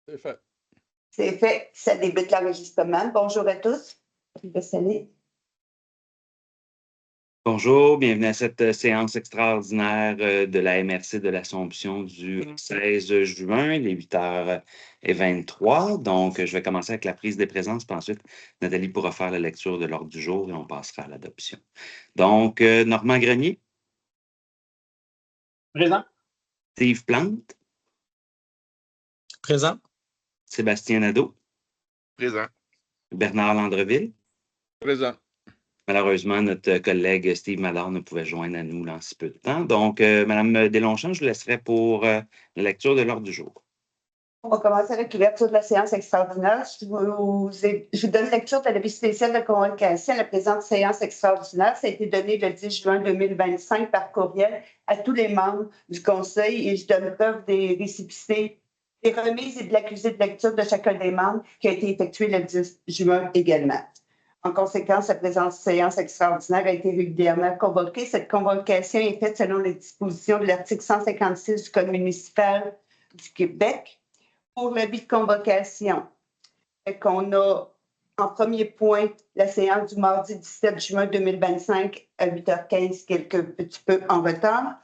C'est fait. C'est fait. Ça débute l'enregistrement. Bonjour à tous. Bonjour, bienvenue à cette séance extraordinaire de la MRC de l'Assomption du 16 juin, il est 8h23. Donc, je vais commencer avec la prise des présences, puis ensuite, Nathalie pourra faire la lecture de l'ordre du jour et on passera à l'adoption. Donc, Normand Grenier. Présent. Steve Plante. Présent. Sébastien Nadeau. Présent. Bernard Landreville. Présent. Malheureusement, notre collègue Steve Madard ne pouvait joindre à nous en si peu de temps. Donc, Mme Deslongchamps, je vous laisserai pour la lecture de l'ordre du jour. On va commencer avec l'ouverture de la séance extraordinaire. Je vous donne lecture de l'avis spécial de convocation à la présente séance extraordinaire. Ça a été donné le 10 juin 2025 par courriel à tous les membres du Conseil et je donne preuve des récépissés, des remises et de l'accusé de lecture de chacun des membres qui a été effectué le 10 juin également. En conséquence, la présente séance extraordinaire a été régulièrement convoquée. Cette convocation est faite selon les dispositions de l'article 156 du Code municipal du Québec. Pour l'avis de convocation, on a en premier point la séance du mardi 17 juin 2025 à 8h15, quelque petit peu en retard.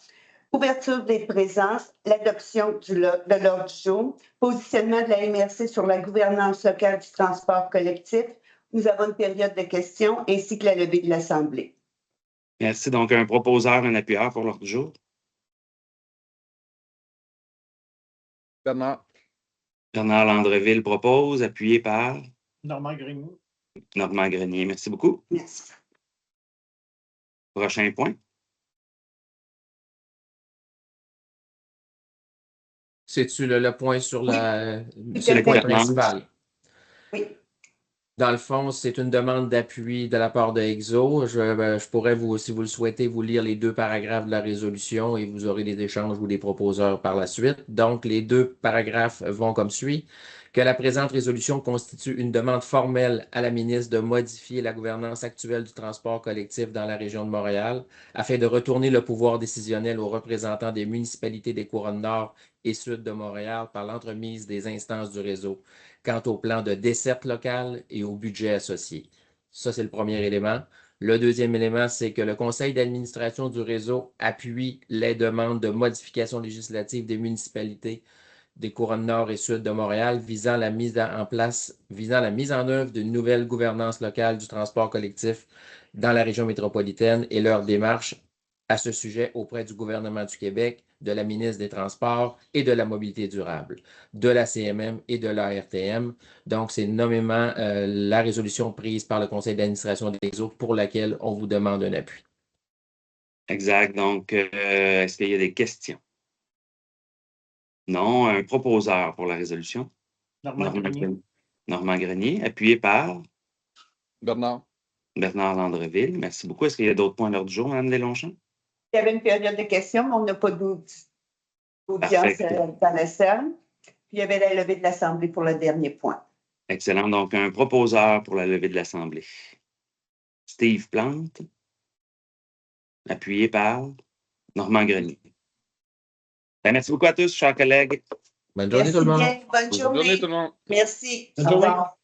Ouverture des présences, l'adoption de l'ordre du jour, positionnement de la MRC sur la gouvernance locale du transport collectif. Nous avons une période de questions ainsi que la levée de l'Assemblée. Merci. Donc, un proposeur, un appuyeur pour l'ordre du jour. Bernard. Bernard Landreville propose, appuyé par Normand Grenier. Normand Grenier. Merci beaucoup. Merci. Prochain point. C'est-tu le point sur le le point gouvernance. principal? Oui. Dans le fond, c'est une demande d'appui de la part de EXO. Je pourrais, si vous le souhaitez, vous lire les deux paragraphes de la résolution et vous aurez des échanges ou des proposeurs par la suite. Donc, les deux paragraphes vont comme suit. Que la présente résolution constitue une demande formelle à la ministre de modifier la gouvernance actuelle du transport collectif dans la région de Montréal afin de retourner le pouvoir décisionnel aux représentants des municipalités des couronnes nord et sud de Montréal par l'entremise des instances du réseau quant au plan de desserte locale et au budget associé. Ça, c'est le premier élément. Le deuxième élément, c'est que le conseil d'administration du réseau appuie les demandes de modification législative des municipalités des couronnes nord et sud de Montréal visant la mise en œuvre d'une nouvelle gouvernance locale du transport collectif dans la région métropolitaine et leur démarche à ce sujet auprès du gouvernement du Québec, de la ministre des Transports et de la Mobilité durable, de la CMM et de l'ARTM. Donc, c'est nommément la résolution prise par le conseil d'administration des EXO pour laquelle on vous demande un appui. Exact. Donc, est-ce qu'il y a des questions? Non. Un proposeur pour la résolution? Normand Grenier, appuyé par Bernard. Bernard Landreville. Merci beaucoup. Est-ce qu'il y a d'autres points à l'ordre du jour, Mme Deslongchamps? Il y avait une période de questions, mais on n'a pas d'audience dans la salle. Puis il y avait la levée de l'Assemblée pour le dernier point. Excellent. Donc, un proposeur pour la levée de l'Assemblée. Steve Plante, appuyé par Normand Grenier. Merci beaucoup à tous, chers collègues. Bonne journée tout le monde. Bonne journée tout le monde. Merci. Au revoir.